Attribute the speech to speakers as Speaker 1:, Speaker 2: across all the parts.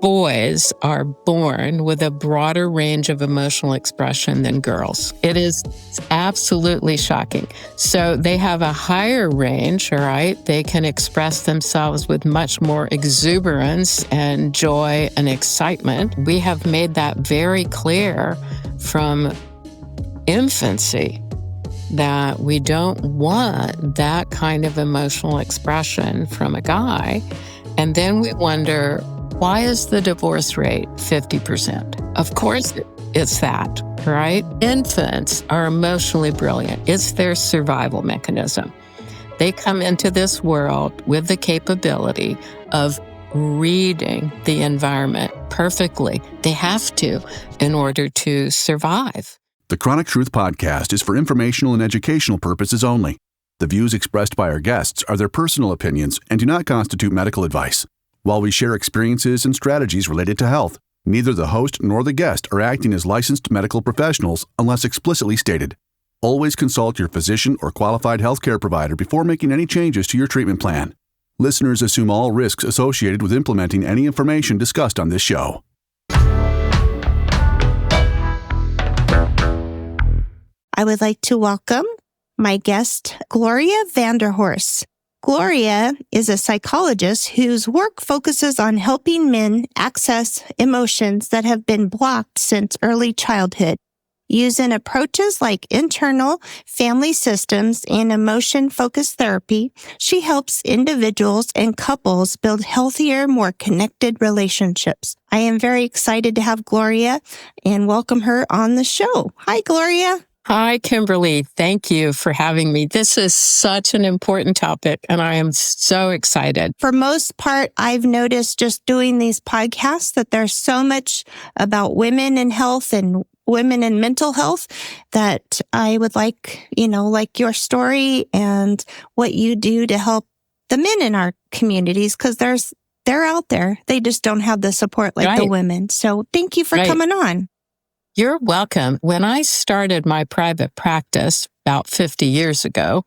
Speaker 1: boys are born with a broader range of emotional expression than girls. It is absolutely shocking. So they have a higher range, all right? They can express themselves with much more exuberance and joy and excitement. We have made that very clear from infancy that we don't want that kind of emotional expression from a guy. And then we wonder, why is the divorce rate 50%? Of course, it's that, right? Infants are emotionally brilliant. It's their survival mechanism. They come into this world with the capability of reading the environment perfectly. They have to in order to survive.
Speaker 2: The Chronic Truth Podcast is for informational and educational purposes only. The views expressed by our guests are their personal opinions and do not constitute medical advice. While we share experiences and strategies related to health, neither the host nor the guest are acting as licensed medical professionals unless explicitly stated. Always consult your physician or qualified healthcare provider before making any changes to your treatment plan. Listeners assume all risks associated with implementing any information discussed on this show.
Speaker 3: I would like to welcome my guest, Gloria Vanderhorst. Gloria is a psychologist whose work focuses on helping men access emotions that have been blocked since early childhood. Using approaches like internal family systems and emotion-focused therapy, she helps individuals and couples build healthier, more connected relationships. I am very excited to have Gloria and welcome her on the show. Hi, Gloria.
Speaker 1: Hi, Kimberly. Thank you for having me. This is such an important topic, and I am so excited.
Speaker 3: For most part, I've noticed just doing these podcasts that there's so much about women and health and women and mental health that I would like your story and what you do to help the men in our communities, because they're out there. They just don't have the support like the women. So thank you for coming on.
Speaker 1: You're welcome. When I started my private practice about 50 years ago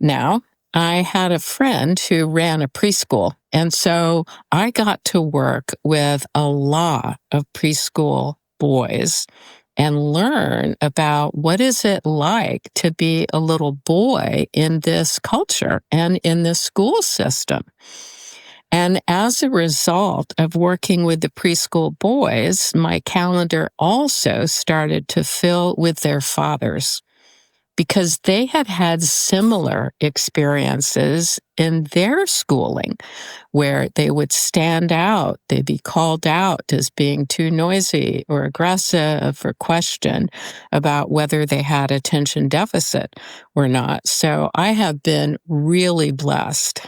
Speaker 1: now, I had a friend who ran a preschool. And so I got to work with a lot of preschool boys and learn about what is it like to be a little boy in this culture and in this school system. And as a result of working with the preschool boys, my calendar also started to fill with their fathers because they had had similar experiences in their schooling where they would stand out, they'd be called out as being too noisy or aggressive or questioned about whether they had attention deficit or not. So I have been really blessed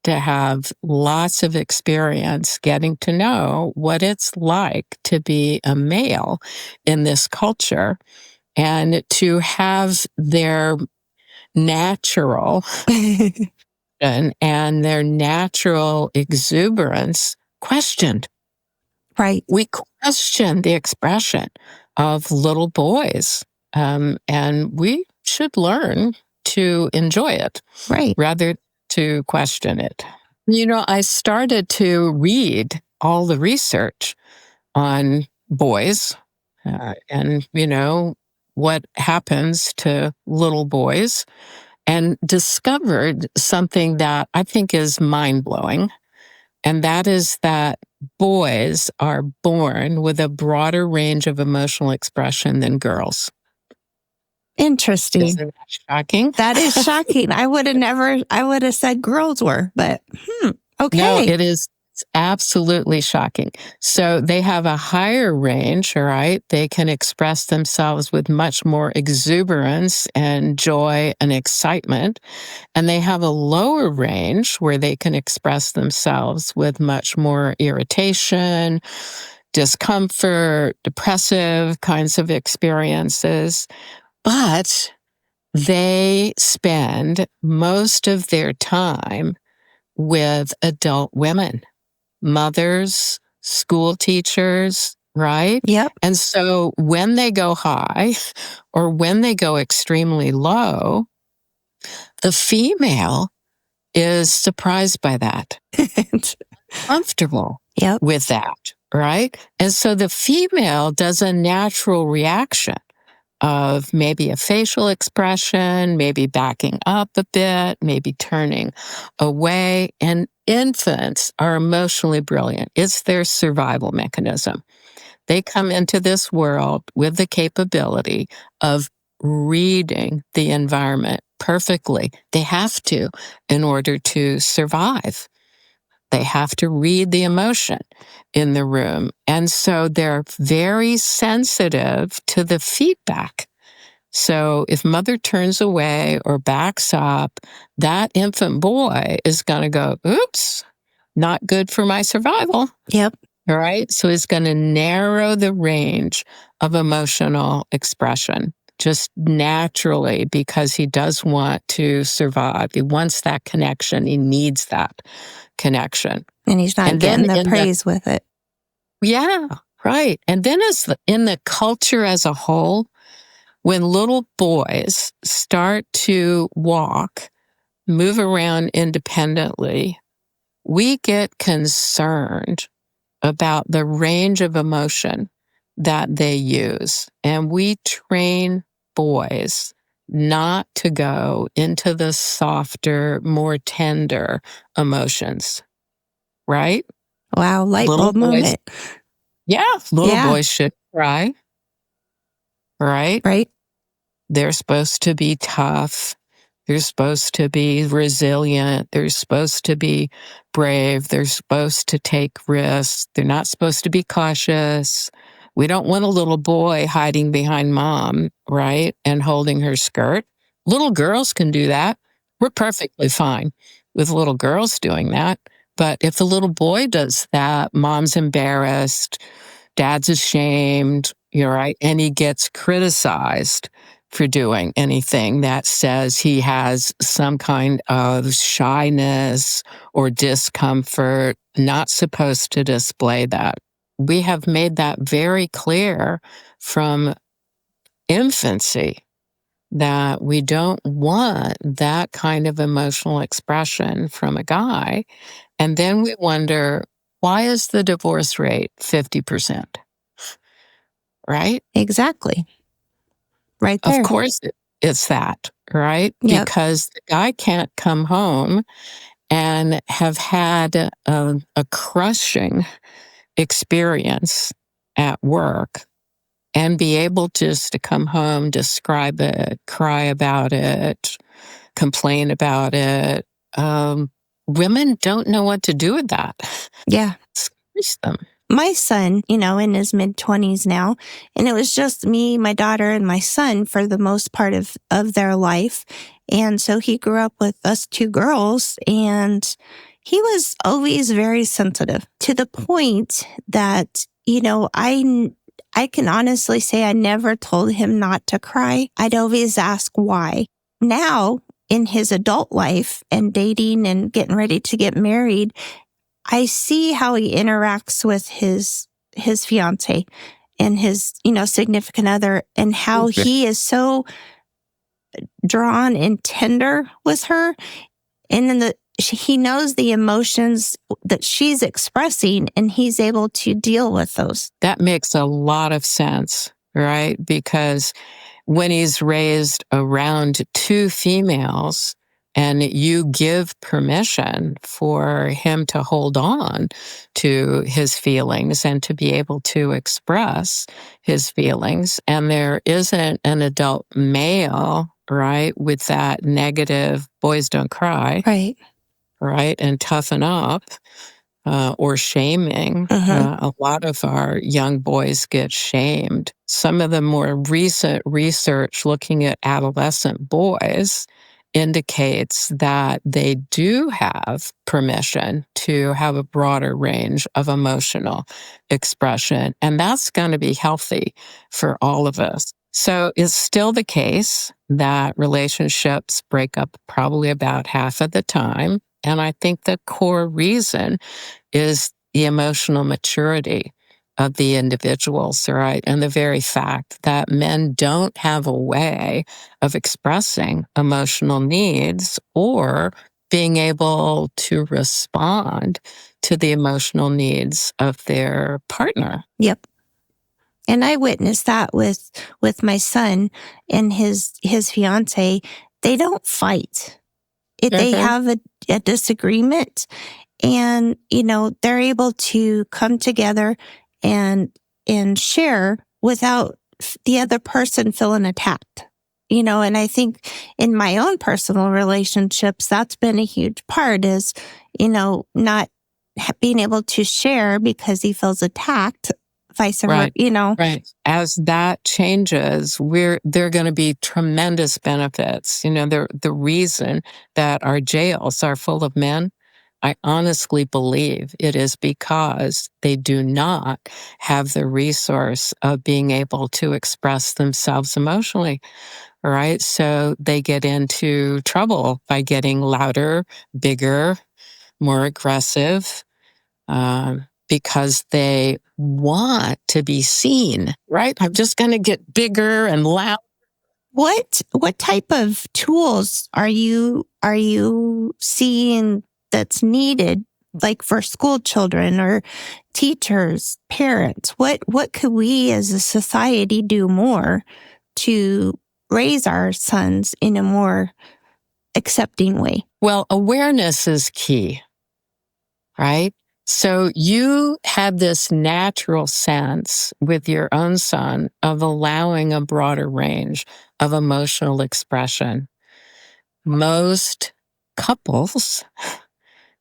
Speaker 1: to have lots of experience getting to know what it's like to be a male in this culture and to have their natural and their natural exuberance questioned.
Speaker 3: Right.
Speaker 1: We question the expression of little boys, and we should learn to enjoy it.
Speaker 3: Right.
Speaker 1: Rather to question it. I started to read all the research on boys and what happens to little boys, and discovered something that I think is mind-blowing, and that is that boys are born with a broader range of emotional expression than girls.
Speaker 3: Interesting.
Speaker 1: Isn't that shocking?
Speaker 3: That is shocking. I would have said girls were, but okay.
Speaker 1: No, it is absolutely shocking. So they have a higher range, all right? They can express themselves with much more exuberance and joy and excitement. And they have a lower range where they can express themselves with much more irritation, discomfort, depressive kinds of experiences. But they spend most of their time with adult women, mothers, school teachers, right?
Speaker 3: Yep.
Speaker 1: And so when they go high or when they go extremely low, the female is surprised by that, comfortable with that. right? And so the female does a natural reaction of maybe a facial expression, maybe backing up a bit, maybe turning away. And infants are emotionally brilliant. It's their survival mechanism. They come into this world with the capability of reading the environment perfectly. They have to in order to survive. They have to read the emotion in the room. And so they're very sensitive to the feedback. So if mother turns away or backs up, that infant boy is going to go, oops, not good for my survival.
Speaker 3: Yep.
Speaker 1: All right. So it's going to narrow the range of emotional expression just naturally because he does want to survive. He wants that connection. He needs that connection.
Speaker 3: And he's not
Speaker 1: And
Speaker 3: getting
Speaker 1: then
Speaker 3: the praise with it.
Speaker 1: Yeah, right. And then in the culture as a whole, when little boys start to walk, move around independently, we get concerned about the range of emotion that they use. And we train boys not to go into the softer, more tender emotions, right?
Speaker 3: Wow, light
Speaker 1: Little
Speaker 3: bulb
Speaker 1: boys,
Speaker 3: moment.
Speaker 1: little
Speaker 3: Yeah.
Speaker 1: boys should cry, right?
Speaker 3: Right?
Speaker 1: They're supposed to be tough. They're supposed to be resilient. They're supposed to be brave. They're supposed to take risks. They're not supposed to be cautious. We don't want a little boy hiding behind mom, right? And holding her skirt. Little girls can do that. We're perfectly fine with little girls doing that. But if a little boy does that, mom's embarrassed, dad's ashamed, you're right, and he gets criticized for doing anything that says he has some kind of shyness or discomfort, not supposed to display that. We have made that very clear from infancy that we don't want that kind of emotional expression from a guy. And then we wonder, why is the divorce rate 50%? Right?
Speaker 3: Exactly. Right
Speaker 1: Of
Speaker 3: there.
Speaker 1: course, it's that, right?
Speaker 3: Yep.
Speaker 1: Because the guy can't come home and have had a crushing experience at work and be able just to come home, describe it, cry about it, complain about it. Women don't know what to do with that.
Speaker 3: Yeah.
Speaker 1: Squeeze them.
Speaker 3: My son, in his mid-20s now, and it was just me, my daughter, and my son for the most part of their life. And so he grew up with us two girls, and he was always very sensitive to the point that, I can honestly say I never told him not to cry. I'd always ask why. Now, in his adult life and dating and getting ready to get married, I see how he interacts with his fiance and his, significant other, and how he is so drawn and tender with her. And then he knows the emotions that she's expressing, and he's able to deal with those.
Speaker 1: That makes a lot of sense, right? Because when he's raised around two females and you give permission for him to hold on to his feelings and to be able to express his feelings, and there isn't an adult male, right, with that negative boys don't cry, right, and toughen up, or shaming. A lot of our young boys get shamed. Some of the more recent research looking at adolescent boys indicates that they do have permission to have a broader range of emotional expression. And that's going to be healthy for all of us. So it's still the case that relationships break up probably about half of the time. And I think the core reason is the emotional maturity of the individuals, right? And the very fact that men don't have a way of expressing emotional needs or being able to respond to the emotional needs of their partner.
Speaker 3: Yep. And I witnessed that with my son and his fiance. They don't fight. They have a disagreement, and they're able to come together and share without the other person feeling attacked. And I think in my own personal relationships, that's been a huge part is, not being able to share because he feels attacked, vice versa,
Speaker 1: Right. As that changes, there are going to be tremendous benefits. The reason that our jails are full of men, I honestly believe it is because they do not have the resource of being able to express themselves emotionally. All right. So they get into trouble by getting louder, bigger, more aggressive, because they want to be seen, right? I'm just going to get bigger and loud.
Speaker 3: What type of tools are you seeing that's needed, like for school children or teachers, parents? What could we as a society do more to raise our sons in a more accepting way?
Speaker 1: Well, awareness is key, right? So you have this natural sense with your own son of allowing a broader range of emotional expression. Most couples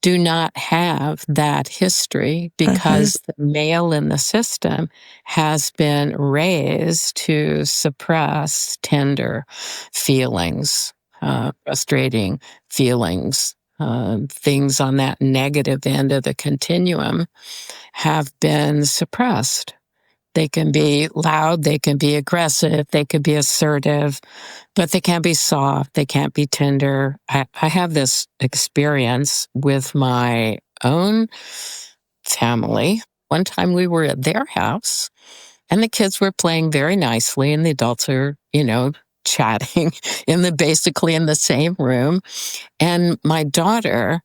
Speaker 1: do not have that history because the male in the system has been raised to suppress tender feelings, frustrating feelings. Things on that negative end of the continuum have been suppressed. They can be loud, they can be aggressive, they can be assertive, but they can't be soft, they can't be tender. I have this experience with my own family. One time we were at their house and the kids were playing very nicely and the adults are, chatting basically in the same room. And my daughter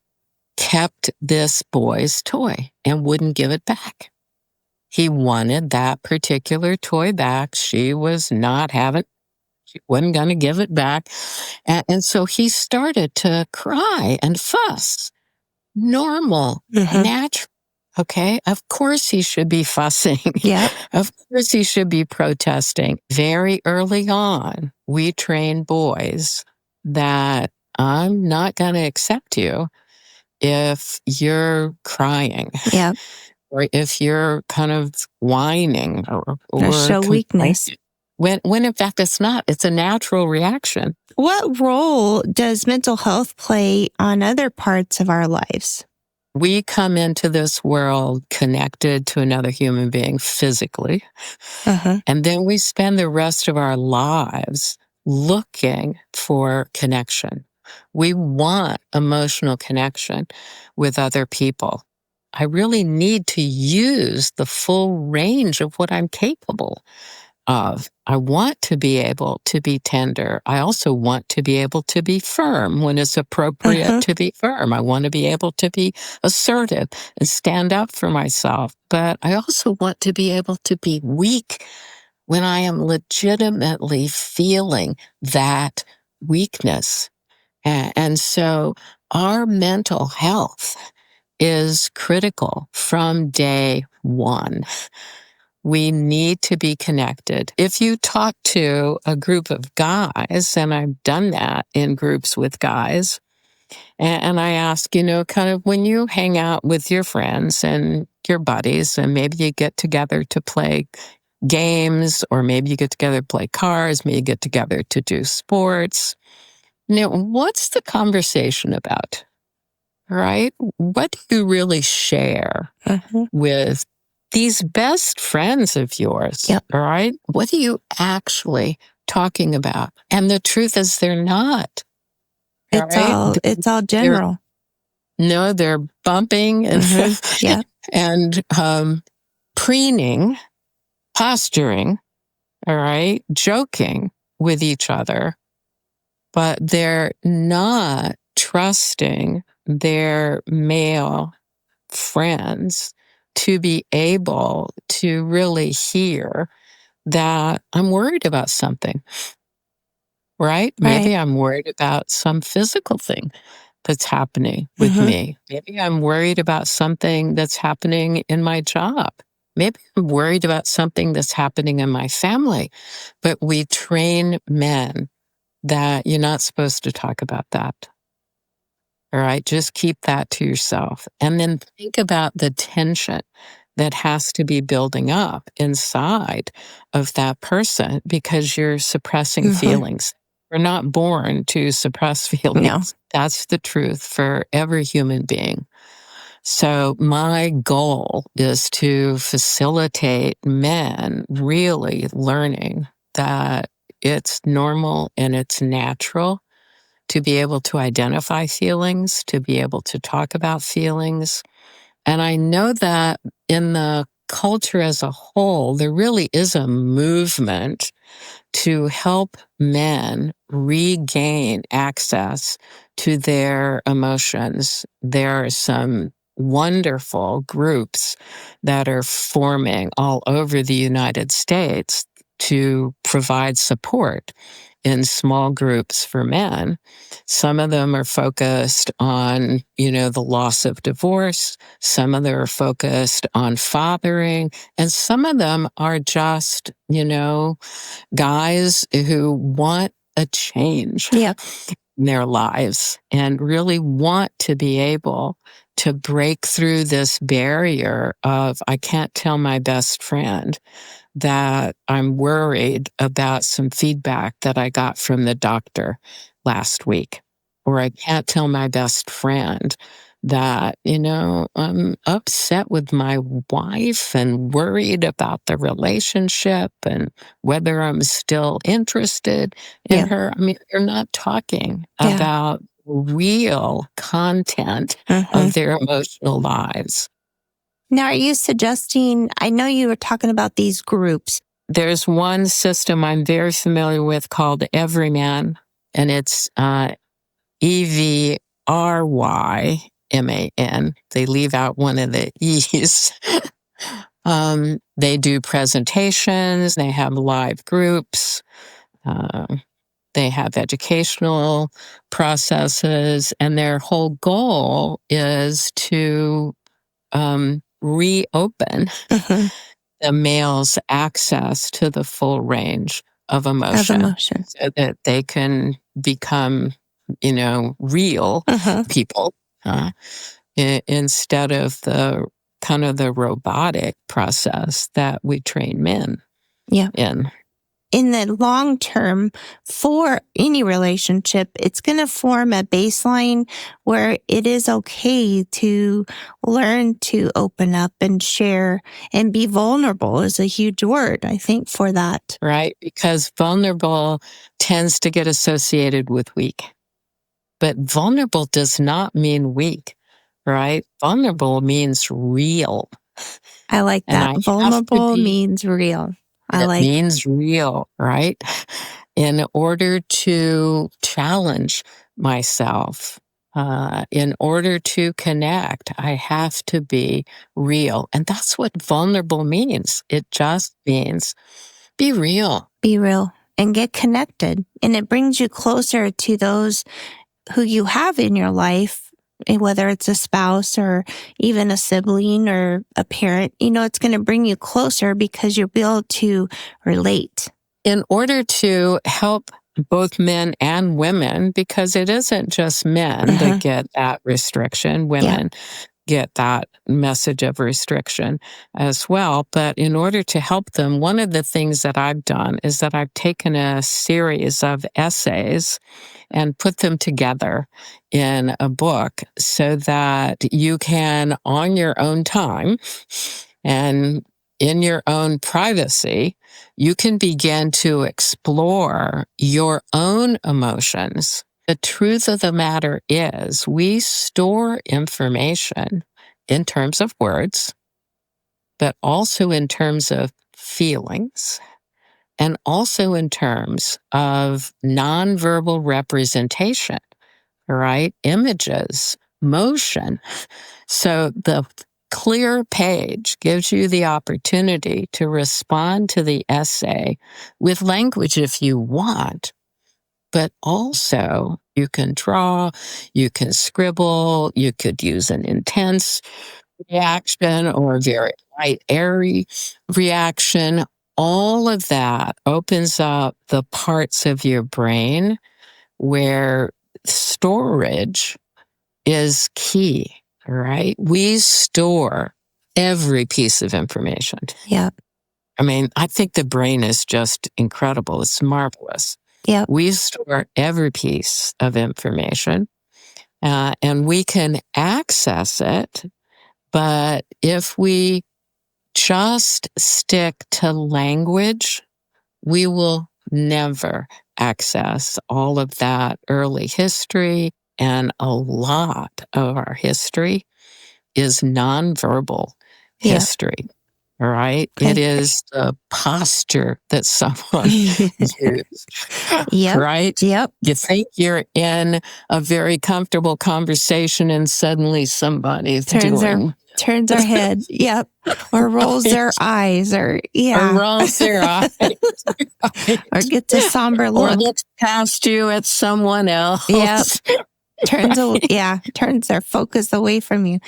Speaker 1: kept this boy's toy and wouldn't give it back. He wanted that particular toy back. She was not having, she wasn't going to give it back. And so he started to cry and fuss. Normal, natural. Okay. Of course he should be fussing.
Speaker 3: Yeah.
Speaker 1: Of course he should be protesting. Very early on, we train boys that I'm not going to accept you if you're crying.
Speaker 3: Yeah.
Speaker 1: Or if you're kind of whining or
Speaker 3: show weakness.
Speaker 1: When in fact it's not. It's a natural reaction.
Speaker 3: What role does mental health play on other parts of our lives?
Speaker 1: We come into this world connected to another human being physically, and then we spend the rest of our lives looking for connection. We want emotional connection with other people. I really need to use the full range of what I'm capable of. I want to be able to be tender. I also want to be able to be firm when it's appropriate to be firm. I want to be able to be assertive and stand up for myself. But I also want to be able to be weak when I am legitimately feeling that weakness. And so our mental health is critical from day one. We need to be connected. If you talk to a group of guys, and I've done that in groups with guys, and I ask, kind of when you hang out with your friends and your buddies, and maybe you get together to play games, or maybe you get together to play cards, maybe you get together to do sports. What's the conversation about? Right? What do you really share with these best friends of yours?
Speaker 3: Yep.
Speaker 1: All right? What are you actually talking about? And the truth is they're not.
Speaker 3: It's all general.
Speaker 1: They're bumping and,
Speaker 3: Yeah.
Speaker 1: and preening, posturing, all right, joking with each other, but they're not trusting their male friends to be able to really hear that I'm worried about something, right?
Speaker 3: Right.
Speaker 1: Maybe I'm worried about some physical thing that's happening with
Speaker 3: Mm-hmm.
Speaker 1: me. Maybe I'm worried about something that's happening in my job. Maybe I'm worried about something that's happening in my family. But we train men that you're not supposed to talk about that. All right, just keep that to yourself. And then think about the tension that has to be building up inside of that person because you're suppressing
Speaker 3: Mm-hmm.
Speaker 1: feelings. We're not born to suppress
Speaker 3: No.
Speaker 1: feelings. That's the truth for every human being. So, my goal is to facilitate men really learning that it's normal and it's natural to be able to identify feelings, to be able to talk about feelings. And I know that in the culture as a whole, there really is a movement to help men regain access to their emotions. There are some wonderful groups that are forming all over the United States to provide support in small groups for men. Some of them are focused on, the loss of divorce. Some of them are focused on fathering. And some of them are just, guys who want a change
Speaker 3: Yeah.
Speaker 1: in their lives and really want to be able to break through this barrier of, I can't tell my best friend that I'm worried about some feedback that I got from the doctor last week. Or I can't tell my best friend that, I'm upset with my wife and worried about the relationship and whether I'm still interested in
Speaker 3: Yeah.
Speaker 1: her. I mean, you're not talking
Speaker 3: Yeah.
Speaker 1: about real content
Speaker 3: Mm-hmm.
Speaker 1: of their emotional lives.
Speaker 3: Now, are you suggesting, I know you were talking about these groups.
Speaker 1: There's one system I'm very familiar with called Everyman, and it's EVRYMAN. They leave out one of the E's. They do presentations, they have live groups, uh, they have educational processes, and their whole goal is to reopen
Speaker 3: Mm-hmm.
Speaker 1: the male's access to the full range of
Speaker 3: Of
Speaker 1: emotion
Speaker 3: emotion.
Speaker 1: so that they can become, real
Speaker 3: Mm-hmm.
Speaker 1: people instead of the kind of the robotic process that we train men
Speaker 3: Yeah.
Speaker 1: in.
Speaker 3: In the long term, for any relationship, it's going to form a baseline where it is okay to learn to open up and share and be vulnerable is a huge word, I think, for that.
Speaker 1: Right? Because vulnerable tends to get associated with weak. But vulnerable does not mean weak, right? Vulnerable means real.
Speaker 3: I like
Speaker 1: And
Speaker 3: that.
Speaker 1: I have to
Speaker 3: Vulnerable
Speaker 1: be,
Speaker 3: means real. I
Speaker 1: it
Speaker 3: like,
Speaker 1: means real, right? In order to challenge myself, in order to connect, I have to be real. And that's what vulnerable means. It just means be real.
Speaker 3: be real and get connected. And it brings you closer to those who you have in your life, whether it's a spouse or even a sibling or a parent. It's going to bring you closer because you'll be able to relate.
Speaker 1: In order to help both men and women, because it isn't just men that get that restriction,
Speaker 3: Yeah.
Speaker 1: women get that message of restriction as well. But in order to help them, one of the things that I've done is that I've taken a series of essays and put them together in a book so that you can, on your own time and in your own privacy, you can begin to explore your own emotions. The truth of the matter is, we store information in terms of words, but also in terms of feelings, and also in terms of nonverbal representation, right? Images motion. So the clear page gives you the opportunity to respond to the essay with language if you want, but also you can draw, you can scribble, you could use an intense reaction or a very light, airy reaction. All of that opens up the parts of your brain where storage is key, right? We store every piece of information.
Speaker 3: Yeah.
Speaker 1: I mean, I think the brain is just incredible. It's marvelous.
Speaker 3: Yeah.
Speaker 1: We store every piece of information and we can access it. But if we just stick to language, we will never access all of that early history. And a lot of our history is nonverbal history. All right. It is the posture that someone used.
Speaker 3: Yep.
Speaker 1: Right?
Speaker 3: Yep.
Speaker 1: You think you're in a very comfortable conversation and suddenly somebody's
Speaker 3: turns their head. Yep. Or rolls their eyes or
Speaker 1: rolls their eyes.
Speaker 3: Or gets a somber look.
Speaker 1: Or looks past you at someone else.
Speaker 3: Yep. Turns their focus away from you.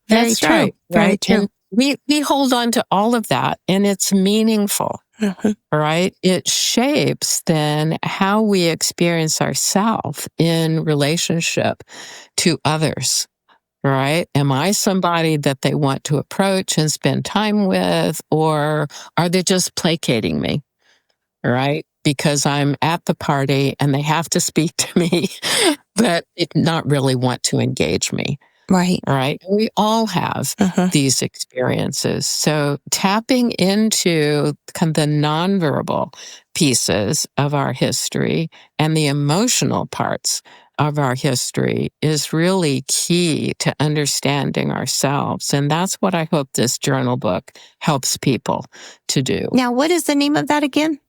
Speaker 3: Very true.
Speaker 1: Right.
Speaker 3: Very true.
Speaker 1: And we hold on to all of that, and it's meaningful, right? It shapes then how we experience ourselves in relationship to others, right? Am I somebody that they want to approach and spend time with, or are they just placating me, right? Because I'm at the party and they have to speak to me, but not really want to engage me.
Speaker 3: Right.
Speaker 1: Right. We all have these experiences. So tapping into kind of the nonverbal pieces of our history and the emotional parts of our history is really key to understanding ourselves. And that's what I hope this journal book helps people to do.
Speaker 3: Now, what is the name of that again?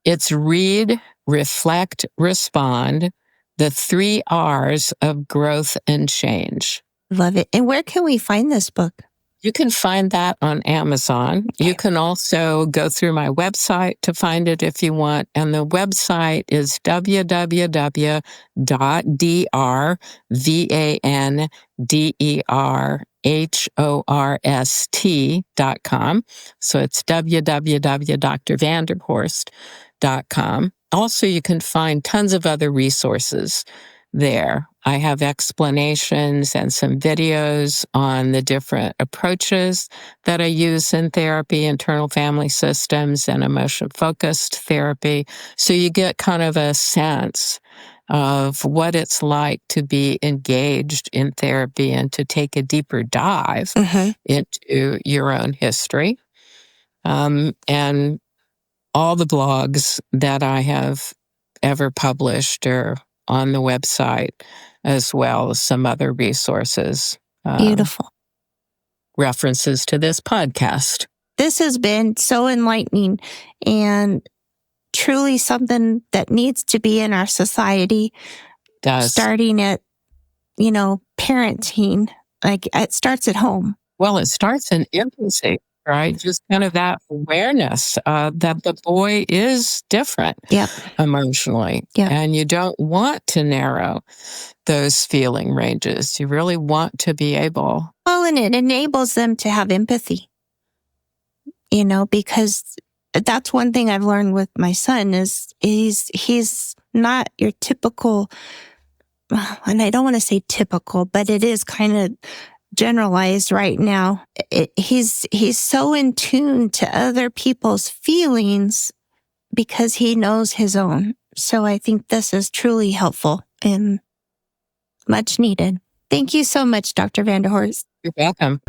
Speaker 1: It's Read, Reflect, Respond, the 3 R's of growth and change.
Speaker 3: Love it. And where can we find this book?
Speaker 1: You can find that on Amazon. Okay. You can also go through my website to find it if you want. And the website is www.drvanderhorst.com. So it's www.drvanderhorst.com. Also, you can find tons of other resources there. I have explanations and some videos on the different approaches that I use in therapy, internal family systems, and emotion-focused therapy. So you get kind of a sense of what it's like to be engaged in therapy and to take a deeper dive into your own history. And all the blogs that I have ever published are on the website, as well as some other resources.
Speaker 3: Beautiful.
Speaker 1: References to this podcast.
Speaker 3: This has been so enlightening and truly something that needs to be in our society. Starting at, parenting. Like it starts at home.
Speaker 1: Well, it starts in infancy. Right? Just kind of that awareness that the boy is different emotionally.
Speaker 3: Yep.
Speaker 1: And you don't want to narrow those feeling ranges. You really want to be able.
Speaker 3: Well, and it enables them to have empathy, because that's one thing I've learned with my son is he's not your typical, and I don't want to say typical, but it is kind of generalized right now. He's so in tune to other people's feelings because he knows his own. So I think this is truly helpful and much needed. Thank you so much, Dr. Vanderhorst.
Speaker 1: You're welcome.